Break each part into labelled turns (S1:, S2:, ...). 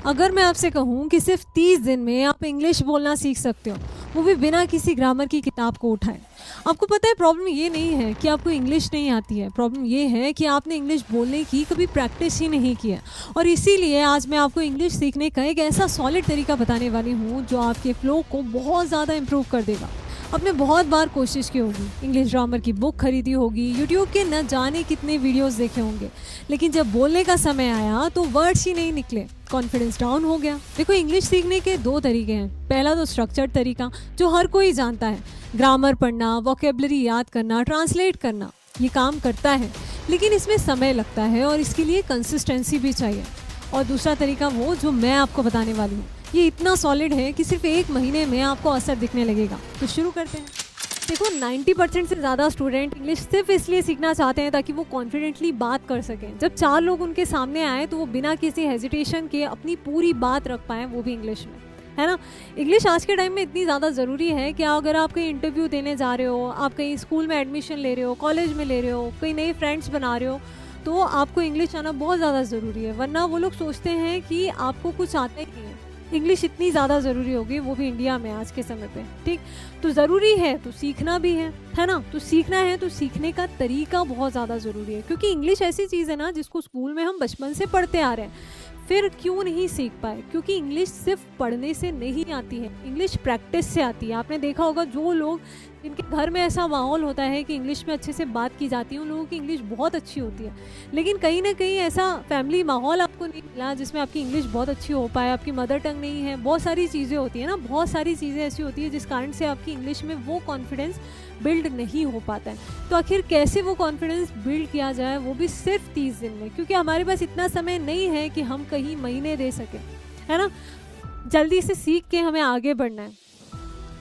S1: अगर मैं आपसे कहूँ कि सिर्फ 30 दिन में आप इंग्लिश बोलना सीख सकते हो, वो भी बिना किसी ग्रामर की किताब को उठाए। आपको पता है प्रॉब्लम ये नहीं है कि आपको इंग्लिश नहीं आती है, प्रॉब्लम ये है कि आपने इंग्लिश बोलने की कभी प्रैक्टिस ही नहीं की है। और इसीलिए आज मैं आपको इंग्लिश सीखने का एक ऐसा सॉलिड तरीका बताने वाली हूँ जो आपके फ्लो को बहुत ज़्यादा इम्प्रूव कर देगा। आपने बहुत बार कोशिश की होगी, इंग्लिश ग्रामर की बुक खरीदी होगी, यूट्यूब के न जाने कितने वीडियोस देखे होंगे, लेकिन जब बोलने का समय आया तो वर्ड्स ही नहीं निकले, कॉन्फिडेंस डाउन हो गया। देखो, इंग्लिश सीखने के दो तरीके हैं। पहला तो स्ट्रक्चर्ड तरीका जो हर कोई जानता है, ग्रामर पढ़ना, वोकेबलरी याद करना, ट्रांसलेट करना, ये काम करता है, लेकिन इसमें समय लगता है और इसके लिए कंसिस्टेंसी भी चाहिए। और दूसरा तरीका वो जो मैं आपको बताने वाली हूँ, ये इतना सॉलिड है कि सिर्फ 1 महीने में आपको असर दिखने लगेगा। तो शुरू करते हैं। देखो, 90% से ज़्यादा स्टूडेंट इंग्लिश सिर्फ इसलिए सीखना चाहते हैं ताकि वो कॉन्फिडेंटली बात कर सकें। जब 4 लोग उनके सामने आए तो वो बिना किसी हेजिटेशन के अपनी पूरी बात रख पाएँ, वो भी इंग्लिश में, है ना। इंग्लिश आज के टाइम में इतनी ज़्यादा ज़रूरी है कि अगर आप कहीं इंटरव्यू देने जा रहे हो, आप कहीं स्कूल में एडमिशन ले रहे हो, कॉलेज में ले रहे हो, कहीं नए फ्रेंड्स बना रहे हो, तो आपको इंग्लिश आना बहुत ज़्यादा ज़रूरी है। वरना वो लोग सोचते हैं कि आपको कुछ आता ही नहीं है। इंग्लिश इतनी ज़्यादा ज़रूरी होगी, वो भी इंडिया में आज के समय पे, ठीक। तो ज़रूरी है तो सीखना भी है ना। तो सीखना है तो सीखने का तरीका बहुत ज़्यादा ज़रूरी है, क्योंकि इंग्लिश ऐसी चीज़ है ना जिसको स्कूल में हम बचपन से पढ़ते आ रहे हैं, फिर क्यों नहीं सीख पाए? क्योंकि इंग्लिश सिर्फ पढ़ने से नहीं आती है, इंग्लिश प्रैक्टिस से आती है। आपने देखा होगा जो लोग जिनके घर में ऐसा माहौल होता है कि इंग्लिश में अच्छे से बात की जाती है, उन लोगों की इंग्लिश बहुत अच्छी होती है। लेकिन कहीं ना कहीं ऐसा फैमिली माहौल आपको नहीं मिला जिसमें आपकी इंग्लिश बहुत अच्छी हो पाए, आपकी मदर टंग नहीं है, बहुत सारी चीज़ें होती है ना, बहुत सारी चीज़ें ऐसी होती है जिस कारण से आपकी इंग्लिश में वो कॉन्फिडेंस बिल्ड नहीं हो पाता है। तो आखिर कैसे वो कॉन्फिडेंस बिल्ड किया जाए, वो भी सिर्फ 30 दिन में, क्योंकि हमारे पास इतना समय नहीं है कि हम कहीं महीने दे सकें, है ना। जल्दी से सीख के हमें आगे बढ़ना है।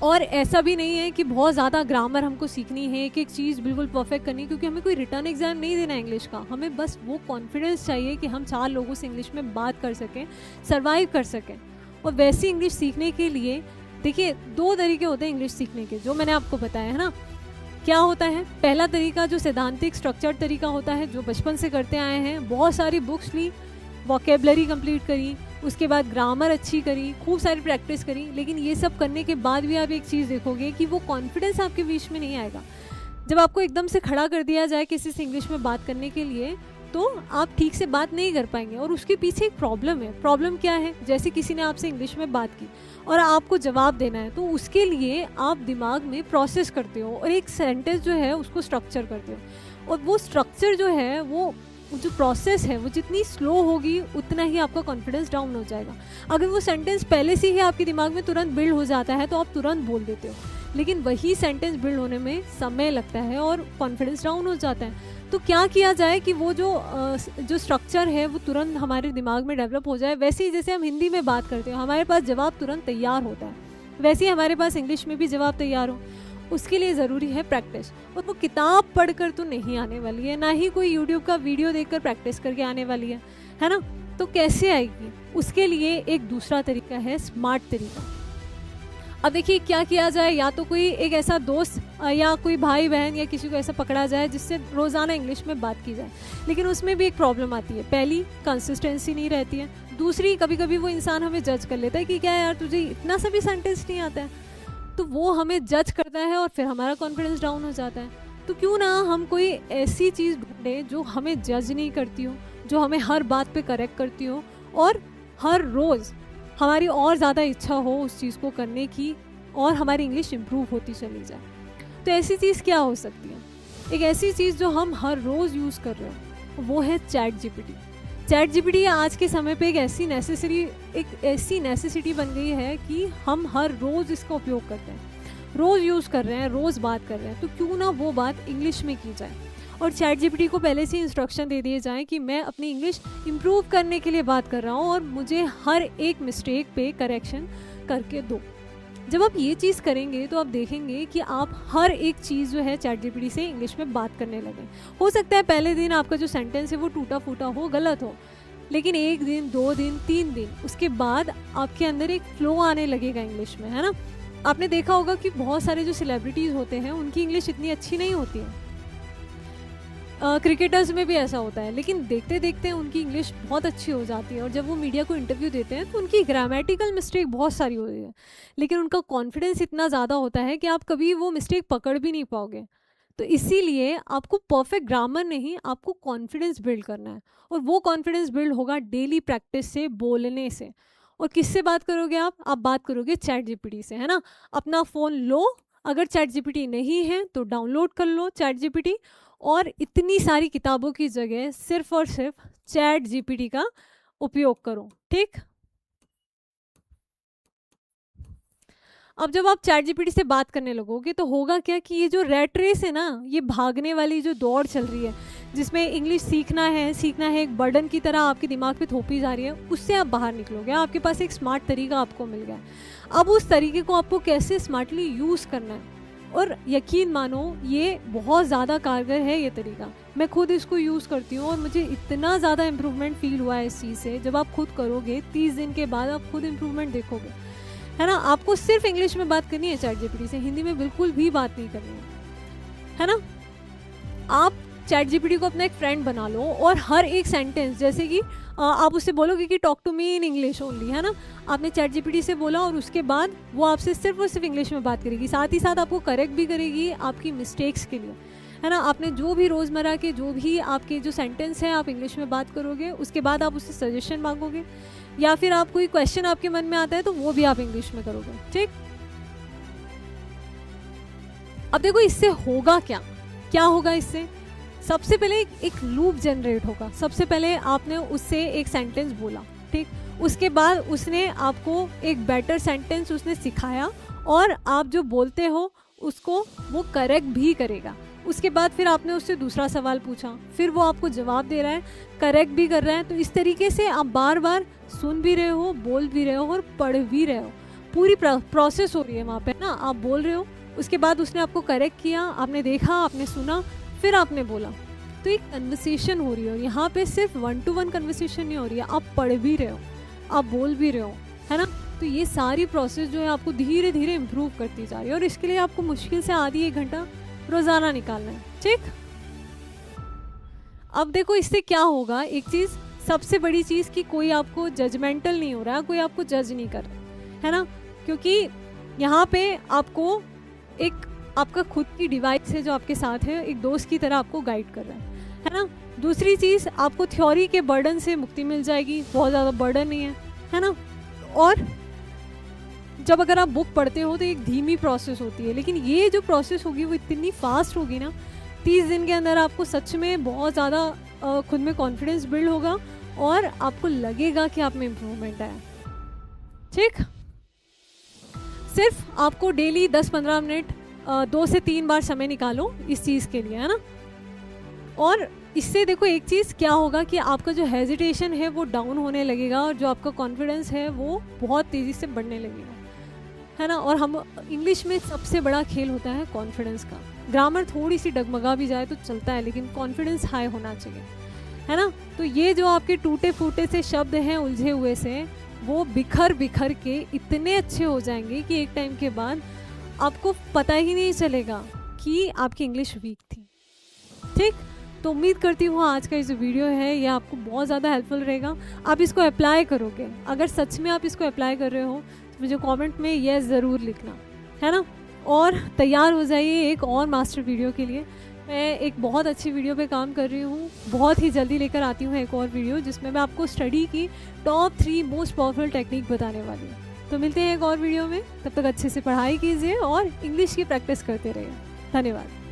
S1: और ऐसा भी नहीं है कि बहुत ज़्यादा ग्रामर हमको सीखनी है, एक एक चीज़ बिल्कुल परफेक्ट करनी है, क्योंकि हमें कोई रिटर्न एग्जाम नहीं देना है इंग्लिश का। हमें बस वो कॉन्फिडेंस चाहिए कि हम 4 लोगों से इंग्लिश में बात कर सकें, सर्वाइव कर सकें। और वैसी इंग्लिश सीखने के लिए देखिए 2 तरीके होते हैं इंग्लिश सीखने के, जो मैंने आपको बताया है ना। क्या होता है? पहला तरीका जो सैद्धांतिक स्ट्रक्चर्ड तरीका होता है, जो बचपन से करते आए हैं, बहुत सारी बुक्स ली, वोकेबलरी कंप्लीट करी, उसके बाद ग्रामर अच्छी करी, खूब सारी प्रैक्टिस करी। लेकिन ये सब करने के बाद भी आप एक चीज़ देखोगे कि वो कॉन्फिडेंस आपके बीच में नहीं आएगा। जब आपको एकदम से खड़ा कर दिया जाए किसी से इंग्लिश में बात करने के लिए, तो आप ठीक से बात नहीं कर पाएंगे। और उसके पीछे एक प्रॉब्लम है। प्रॉब्लम क्या है? जैसे किसी ने आपसे इंग्लिश में बात की और आपको जवाब देना है, तो उसके लिए आप दिमाग में प्रोसेस करते हो और एक सेंटेंस जो है उसको स्ट्रक्चर करते हो। और वो स्ट्रक्चर जो है, वो जो प्रोसेस है, वो जितनी स्लो होगी उतना ही आपका कॉन्फिडेंस डाउन हो जाएगा। अगर वो सेंटेंस पहले से ही आपके दिमाग में तुरंत बिल्ड हो जाता है तो आप तुरंत बोल देते हो, लेकिन वही सेंटेंस बिल्ड होने में समय लगता है और कॉन्फिडेंस डाउन हो जाता है। तो क्या किया जाए कि वो जो स्ट्रक्चर है वो तुरंत हमारे दिमाग में डेवलप हो जाए। वैसे ही जैसे हम हिंदी में बात करते हो, हमारे पास जवाब तुरंत तैयार होता है, वैसे ही हमारे पास इंग्लिश में भी जवाब तैयार हो। उसके लिए ज़रूरी है प्रैक्टिस। और वो किताब पढ़कर तो नहीं आने वाली है, ना ही कोई यूट्यूब का वीडियो देखकर प्रैक्टिस करके आने वाली है ना। तो कैसे आएगी? उसके लिए एक दूसरा तरीका है, स्मार्ट तरीका। अब देखिए क्या किया जाए, या तो कोई एक ऐसा दोस्त या कोई भाई बहन या किसी को ऐसा पकड़ा जाए जिससे रोज़ाना इंग्लिश में बात की जाए। लेकिन उसमें भी एक प्रॉब्लम आती है। पहली, कंसिस्टेंसी नहीं रहती है। दूसरी, कभी कभी वो इंसान हमें जज कर लेता है कि क्या यार, तुझे इतना सा भी सेंटेंस नहीं आता है। तो वो हमें जज करता है और फिर हमारा कॉन्फिडेंस डाउन हो जाता है। तो क्यों ना हम कोई ऐसी चीज़ ढूंढें जो हमें जज नहीं करती हो, जो हमें हर बात पे करेक्ट करती हो, और हर रोज़ हमारी और ज़्यादा इच्छा हो उस चीज़ को करने की, और हमारी इंग्लिश इम्प्रूव होती चली जाए। तो ऐसी चीज़ क्या हो सकती है? एक ऐसी चीज़ जो हम हर रोज़ यूज़ कर रहे हो, वो है चैट जीपीटी। चैट जीपीटी आज के समय पे एक ऐसी नेसेसिटी बन गई है कि हम हर रोज़ इसका उपयोग करते हैं, रोज़ यूज़ कर रहे हैं, रोज़ बात कर रहे हैं। तो क्यों ना वो बात इंग्लिश में की जाए, और चैट जीपीटी को पहले से इंस्ट्रक्शन दे दिए जाएं कि मैं अपनी इंग्लिश इम्प्रूव करने के लिए बात कर रहा हूँ और मुझे हर एक मिस्टेक पे करेक्शन करके दो। जब आप ये चीज़ करेंगे तो आप देखेंगे कि आप हर एक चीज़ जो है चैट जीपीटी से इंग्लिश में बात करने लगे। हो सकता है पहले दिन आपका जो सेंटेंस है वो टूटा फूटा हो, गलत हो, लेकिन 1 दिन, 2 दिन, 3 दिन, उसके बाद आपके अंदर एक फ्लो आने लगेगा इंग्लिश में, है ना। आपने देखा होगा कि बहुत सारे जो सेलिब्रिटीज़ होते हैं उनकी इंग्लिश इतनी अच्छी नहीं होती है, क्रिकेटर्स में भी ऐसा होता है, लेकिन देखते देखते उनकी इंग्लिश बहुत अच्छी हो जाती है और जब वो मीडिया को इंटरव्यू देते हैं तो उनकी ग्रामेटिकल मिस्टेक बहुत सारी होती है, लेकिन उनका कॉन्फिडेंस इतना ज़्यादा होता है कि आप कभी वो मिस्टेक पकड़ भी नहीं पाओगे। तो इसीलिए आपको परफेक्ट ग्रामर नहीं, आपको कॉन्फिडेंस बिल्ड करना है, और वो कॉन्फिडेंस बिल्ड होगा डेली प्रैक्टिस से, बोलने से। और किससे बात करोगे आप बात करोगे चैट जीपीटी से, है ना। अपना फ़ोन लो, अगर चैट जीपीटी नहीं है तो डाउनलोड कर लो चैट जीपीटी, और इतनी सारी किताबों की जगह सिर्फ और सिर्फ चैट जीपीटी का उपयोग करो, ठीक। अब जब आप चैट जीपीटी से बात करने लगोगे तो होगा क्या कि ये जो रैट रेस है ना, ये भागने वाली जो दौड़ चल रही है, जिसमें इंग्लिश सीखना है एक बर्डन की तरह आपके दिमाग पे थोपी जा रही है, उससे आप बाहर निकलोगे। आपके पास एक स्मार्ट तरीका आपको मिल गया। अब उस तरीके को आपको कैसे स्मार्टली यूज़ करना है, और यकीन मानो ये बहुत ज़्यादा कारगर है ये तरीका। मैं खुद इसको यूज़ करती हूँ और मुझे इतना ज़्यादा इम्प्रूवमेंट फील हुआ है इस चीज़ से। जब आप खुद करोगे 30 दिन के बाद आप खुद इम्प्रूवमेंट देखोगे, है ना। आपको सिर्फ इंग्लिश में बात करनी है चैट जीपीटी से, हिंदी में बिल्कुल भी बात नहीं करनी है ना। आप चैट जीपीटी को अपना एक फ्रेंड बना लो और हर एक सेंटेंस, जैसे कि आप उससे बोलोगे कि talk to me in English only, है ना। आपने चैट जीपीटी से बोला और उसके बाद वो आपसे सिर्फ और सिर्फ इंग्लिश में बात करेगी, साथ ही साथ आपको करेक्ट भी करेगी आपकी मिस्टेक्स के लिए, है ना। आपने जो भी रोज़मर्रा के जो भी आपके जो सेंटेंस हैं आप इंग्लिश में बात करोगे, उसके बाद आप उससे सजेशन मांगोगे, या फिर आप कोई क्वेश्चन आपके मन में आता है तो वो भी आप इंग्लिश में करोगे, ठीक। अब देखो इससे होगा क्या, क्या होगा इससे। सबसे पहले एक लूप जनरेट होगा। सबसे पहले आपने उससे एक सेंटेंस बोला, ठीक। उसके बाद उसने आपको एक बेटर सेंटेंस उसने सिखाया, और आप जो बोलते हो उसको वो करेक्ट भी करेगा। उसके बाद फिर आपने उससे दूसरा सवाल पूछा, फिर वो आपको जवाब दे रहा है, करेक्ट भी कर रहा है। तो इस तरीके से आप बार बार सुन भी रहे हो, बोल भी रहे हो और पढ़ भी रहे हो। पूरी प्रोसेस हो रही है वहाँ पे ना। आप बोल रहे हो, उसके बाद उसने आपको करेक्ट किया, आपने देखा, आपने सुना, फिर आपने बोला। तो एक कन्वर्सेशन हो रही है। यहाँ पे सिर्फ 1 to 1 कन्वर्सेशन नहीं हो रही है, आप पढ़ भी रहे हो, आप बोल भी रहे हो, है ना। तो ये सारी प्रोसेस जो है आपको धीरे धीरे इम्प्रूव करती जा रही है, और इसके लिए आपको मुश्किल से आधी 1 घंटा रोज़ाना निकालना है, ठीक। अब देखो इससे क्या होगा, एक चीज़, सबसे बड़ी चीज़ कि कोई आपको जजमेंटल नहीं हो रहा, कोई आपको जज नहीं कर रहा, है ना। क्योंकि यहाँ पे आपको एक आपका खुद की डिवाइस है जो आपके साथ है, एक दोस्त की तरह आपको गाइड कर रहा है ना। दूसरी चीज़, आपको थ्योरी के बर्डन से मुक्ति मिल जाएगी, बहुत ज़्यादा बर्डन नहीं है ना। और जब अगर आप बुक पढ़ते हो तो एक धीमी प्रोसेस होती है, लेकिन ये जो प्रोसेस होगी वो इतनी फास्ट होगी ना, 30 दिन के अंदर आपको सच में बहुत ज़्यादा खुद में कॉन्फिडेंस बिल्ड होगा और आपको लगेगा कि आप में इम्प्रूवमेंट आया, ठीक। सिर्फ आपको डेली 10-15 मिनट 2 से 3 बार समय निकालो इस चीज़ के लिए, है ना। और इससे देखो एक चीज़ क्या होगा कि आपका जो हेजिटेशन है वो डाउन होने लगेगा, और जो आपका कॉन्फिडेंस है वो बहुत तेज़ी से बढ़ने लगेगा, है ना। और हम इंग्लिश में सबसे बड़ा खेल होता है कॉन्फिडेंस का। ग्रामर थोड़ी सी डगमगा भी जाए तो चलता है, लेकिन कॉन्फिडेंस हाई होना चाहिए, है ना। तो ये जो आपके टूटे फूटे से शब्द हैं, उलझे हुए से, वो बिखर बिखर के इतने अच्छे हो जाएंगे कि एक टाइम के बाद आपको पता ही नहीं चलेगा कि आपकी इंग्लिश वीक थी, ठीक। तो उम्मीद करती हूँ आज का ये जो वीडियो है ये आपको बहुत ज़्यादा हेल्पफुल रहेगा। आप इसको अप्लाई करोगे, अगर सच में आप इसको अप्लाई कर रहे हो तो मुझे कमेंट में यस ज़रूर लिखना, है ना। और तैयार हो जाइए एक और मास्टर वीडियो के लिए। मैं एक बहुत अच्छी वीडियो पे काम कर रही हूँ, बहुत ही जल्दी लेकर आती हूँ एक और वीडियो जिसमें मैं आपको स्टडी की टॉप 3 मोस्ट पावरफुल टेक्निक बताने वाली हूँ। तो मिलते हैं एक और वीडियो में, तब तक अच्छे से पढ़ाई कीजिए और इंग्लिश की प्रैक्टिस करते रहिए। धन्यवाद।